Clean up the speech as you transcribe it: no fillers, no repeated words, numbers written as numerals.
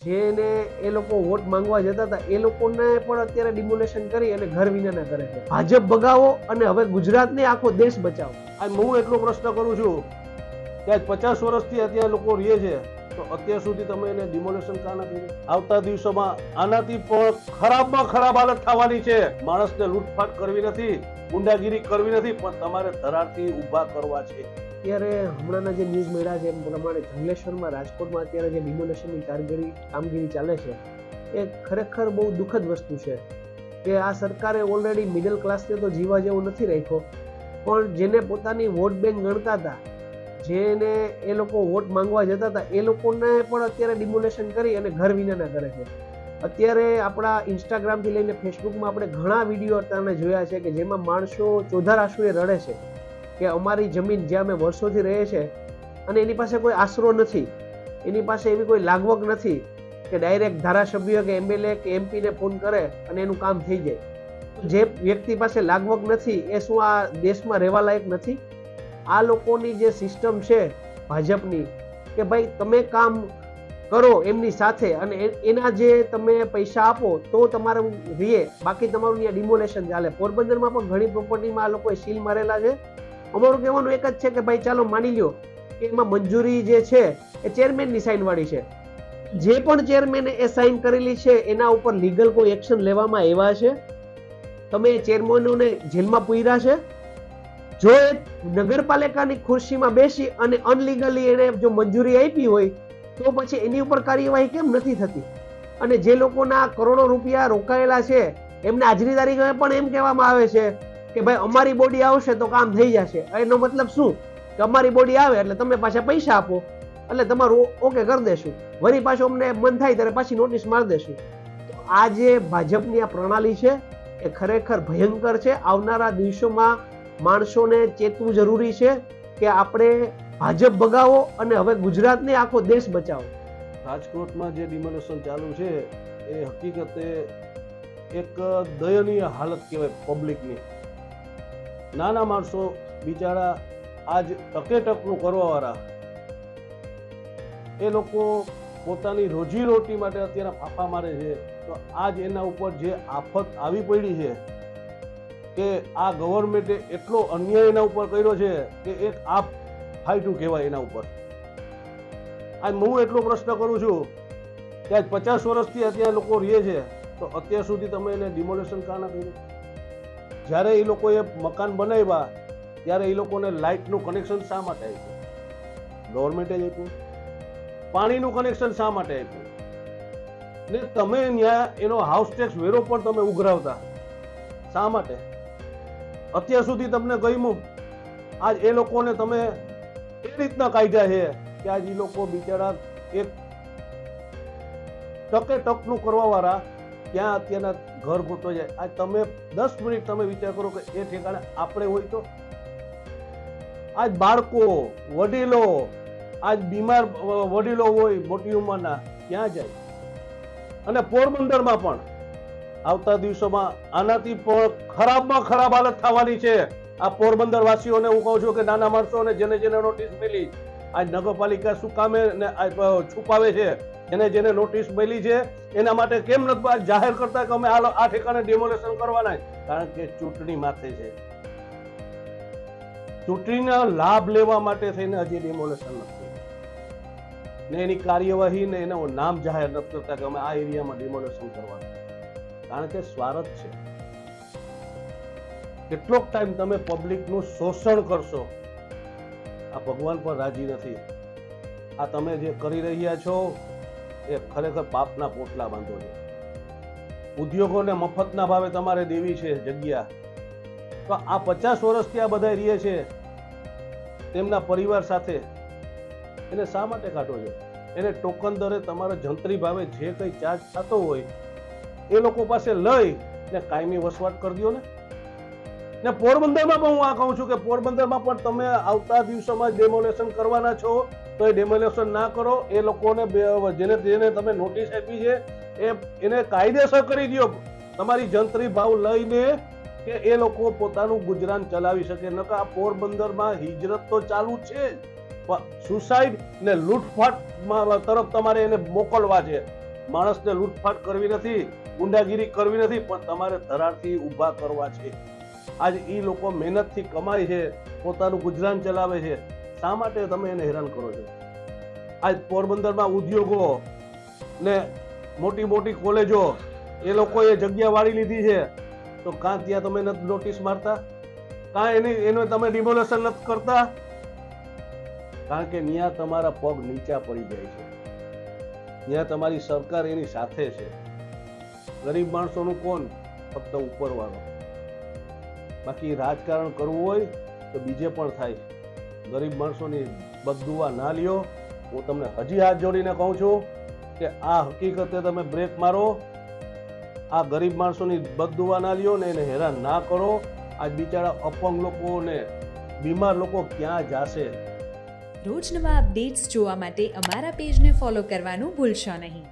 જેને એ લોકો વોટ માંગવા જતા હતા એ લોકોને પણ અત્યારે ડિમોલેશન કરી અને ઘર વિનાના કરે છે. ભાજપ ભગાવો અને હવે ગુજરાતને આખો દેશ બચાવો. અને હું એટલો પ્રશ્ન કરું છું કે આજ 50 વર્ષથી અત્યારે લોકો રહે છે તો અત્યાર સુધી તમે એને ડિમોલેશન કા નથી કર્યું? આવતા દિવસોમાં આનાથી પણ ખરાબમાં ખરાબ હાલત થવાની છે. માણસને લૂંટફાટ કરવી નથી, ગુંડાગીરી કરવી નથી, પણ તમારે ધરારથી ઊભા કરવા છે. અત્યારે હમણાંના જે ન્યૂઝ મળ્યા છે એ પ્રમાણે જંગલેશ્વરમાં, રાજકોટમાં અત્યારે જે ડિમોલેશનની કામગીરી ચાલે છે એ ખરેખર બહુ દુઃખદ વસ્તુ છે કે આ સરકારે ઓલરેડી મિડલ ક્લાસને તો જીવા જેવો નથી રાખ્યો, પણ જેને પોતાની વોટ બેંક ગણતા હતા, જેને એ લોકો વોટ માંગવા જતા હતા એ લોકોને પણ અત્યારે ડિમોલેશન કરી અને ઘર વિનાના કરે છે. અત્યારે આપણા ઇન્સ્ટાગ્રામથી લઈને ફેસબુકમાં આપણે ઘણા વિડીયો અત્યારે જોયા છે કે જેમાં માણસો ચોધાર આંસુએ રડે છે કે અમારી જમીન જ્યાં અમે વર્ષોથી રહે છે અને એની પાસે કોઈ આશરો નથી, એની પાસે એવી કોઈ લાગવગ નથી કે ડાયરેક્ટ ધારાસભ્ય કે એમએલએ કે એમપીને ફોન કરે અને એનું કામ થઈ જાય. જે વ્યક્તિ પાસે લાગવગ નથી એ શું આ દેશમાં રહેવા લાયક નથી? આ લોકોની જે સિસ્ટમ છે ભાજપની કે ભાઈ તમે કામ કરો એમની સાથે અને એના જે તમે પૈસા આપો તો તમારું રીએ, બાકી તમારું ત્યાં ડિમોલેશન ચાલે. પોરબંદરમાં પણ ઘણી પ્રોપર્ટીમાં આ લોકોએ સીલ મારેલા છે. અમારું કહેવાનું એક જ છે કે ભાઈ ચાલો માની લ્યો કે એમાં મંજૂરી જે છે એ ચેરમેનની સાઇન વાળી છે. જે પણ ચેરમેને એ સાઇન કરેલી છે એના ઉપર લીગલ કોઈ એક્શન લેવામાં આવ્યા છે? તમે ચેરમેનોને જેલમાં પૂર્યા છે? જો એ નગરપાલિકાની ખુરશીમાં બેસી અને અનલીગલી એને જો મંજૂરી આપી હોય તો પછી એની ઉપર કાર્યવાહી કેમ નથી થતી? અને જે લોકોના કરોડો રૂપિયા રોકાયેલા છે એમને આજની તારીખે પણ એમ કહેવામાં આવે છે કે ભાઈ અમારી બોડી આવશે તો કામ થઈ જશે. એનો મતલબ શું કે અમારી બોડી આવે એટલે તમે પાછા પૈસા આપો એટલે તમારું ઓકે કરી દેશું, વળી પાછું અમને મન થાય ત્યારે પાછી નોટિસ મારી દેશું. તો આ જે ભાજપની આ પ્રણાલી છે એ ખરેખર ભયંકર છે. આવનારા દિવસોમાં માણસોને ચેતવું જરૂરી છે કે આપણે ભાજપ ભગાવો અને હવે ગુજરાતને આખો દેશ બચાવો. રાજકોટમાં જે ડિમોલેશન ચાલુ છે એ હકીકતે એક દયનીય હાલત કહેવાય પબ્લિકની. નાના માણસો બિચારા આજ ટકેટકનું કરવાવાળા એ લોકો પોતાની રોજીરોટી માટે અત્યારે ફાફા મારે છે. તો આજ એના ઉપર જે આફત આવી પડી છે કે આ ગવર્મેન્ટે એટલો અન્યાય એના ઉપર કર્યો છે કે એક આપ ફાઈટું કહેવાય એના ઉપર. આજ હું એટલો પ્રશ્ન કરું છું કે આજ 50 વર્ષથી અત્યારે લોકો રહે છે તો અત્યાર સુધી તમે એને ડિમોલેશન કા ના કર્યું? જ્યારે એ લોકોએ મકાન બનાવ્યા ત્યારે એ લોકોને લાઇટનું કનેક્શન શા માટે આપ્યું? ગવર્મેન્ટે જ આપ્યું. પાણીનું કનેક્શન શા માટે આપ્યું? ને તમે ત્યાં એનો હાઉસ ટેક્સ વેરો પણ તમે ઉઘરાવતા શા માટે? અત્યાર સુધી તમને ગમ્યું? આજ એ લોકોને તમે એ રીતના કાયદા છે કે આજ એ લોકો બિચારા એક ટકે ટકનું કરવા વાળા ત્યાં અત્યારના ઘર ગોતો જાય. આજ તમે 10 મિનિટ તમે વિચાર કરો કે એ ઠેકાણે આપણે હોય તો આજ બાળકો, વડીલો, આજ બીમાર વડીલો હોય મોટી ઉંમરના ક્યાં જાય? અને પોરબંદરમાં પણ આવતા દિવસોમાં આનાથી પણ ખરાબમાં ખરાબ હાલત થવાની છે. આ પોરબંદર વાસીઓને હું કહું છું કે નાના માણસોને જેને જેને નોટિસ મળી, આજ નગરપાલિકા શું કામે છુપાવે છે? જેને નોટિસ મળી છે એના માટે કેમ નથી જાહેર કરતા કે અમે આ ઠેકાણે ડિમોલેશન કરવાના? કારણ કે ચૂંટણી માથે છે. ચૂંટણીના લાભ લેવા માટે થઈને હજી ડિમોલેશન નથી ને એની કાર્યવાહી ને એનું નામ જાહેર નથી કરતા કે અમે આ એરિયામાં ડિમોલેશન કરવાનું. કારણ કે સ્વાર્થ છે. કેટલોક ટાઈમ તમે પબ્લિકનું શોષણ કરશો? આ ભગવાન પર રાજી નથી. આ તમે જે કરી રહ્યા છો એ ખરેખર પાપના પોટલા બાંધો છો. ઉદ્યોગોને મફતના ભાવે તમારે દેવી છે જગ્યા, તો આ 50 વર્ષથી આ બધા રહે છે તેમના પરિવાર સાથે, એને શા માટે કાઢો છો? એને ટોકન દરે તમારા જંત્રી ભાવે જે કંઈ ચાર્જ થતો હોય એ લોકો પાસે લઈ ને કાયમી વસવાટ કરી દો ને પોરબંદરમાં પણ હું આ કહું છું કે પોરબંદરમાં પણ તમે આવતા દિવસોમાં ડેમોલેશન કરવાના છો તો એ ડેમોલેશન ના કરો. એ લોકોને જેને તમે નોટિસ આપી છે એને કાયદેસર કરી દો તમારી જંત્રી ભાવ લઈને કે એ લોકો પોતાનું ગુજરાન ચલાવી શકે. નકર આ પોરબંદરમાં હિજરત તો ચાલુ છે, સુસાઇડ ને લૂંટફાટ તરફ તમારે એને મોકલવા છે. માણસને લૂંટફાટ કરવી નથી, ગુંડાગીરી કરવી નથી, પણ તમારે ધરારથી ઊભા કરવા છે. આજ એ લોકો મહેનતથી કમાય છે, પોતાનું ગુજરાન ચલાવે છે, શા માટે તમે એને હેરાન કરો છો? આજ પોરબંદરમાં ઉદ્યોગો ને મોટી મોટી કોલેજો એ લોકોએ જગ્યા વાળી લીધી છે, તો કાં ત્યાં તમે નથી નોટિસ મારતા? કાં એનું તમે ડિમોલેશન નથી કરતા? કારણ કે ત્યાં તમારા પગ નીચા પડી જાય છે, ત્યાં તમારી સરકાર એની સાથે છે. ગરીબ માણસોનું કોણ? ફક્ત ઉપરવાળો. બાકી રાજકારણ કરવું હોય તો બીજે પણ થાય. ગરીબ માણસોની બદદુઆ ના લ્યો. હું તમને હજી હાથ જોડીને કહું છું કે આ હકીકતે તમે બ્રેક મારો. આ ગરીબ માણસોની બદદુઆ ના લ્યો ને એને હેરાન ના કરો. આ બિચારા અપંગ લોકો ને બીમાર લોકો ક્યાં જાશે? રોજ નવા અપડેટ્સ જોવા માટે અમારા પેજને ફોલો કરવાનું ભૂલશો નહીં.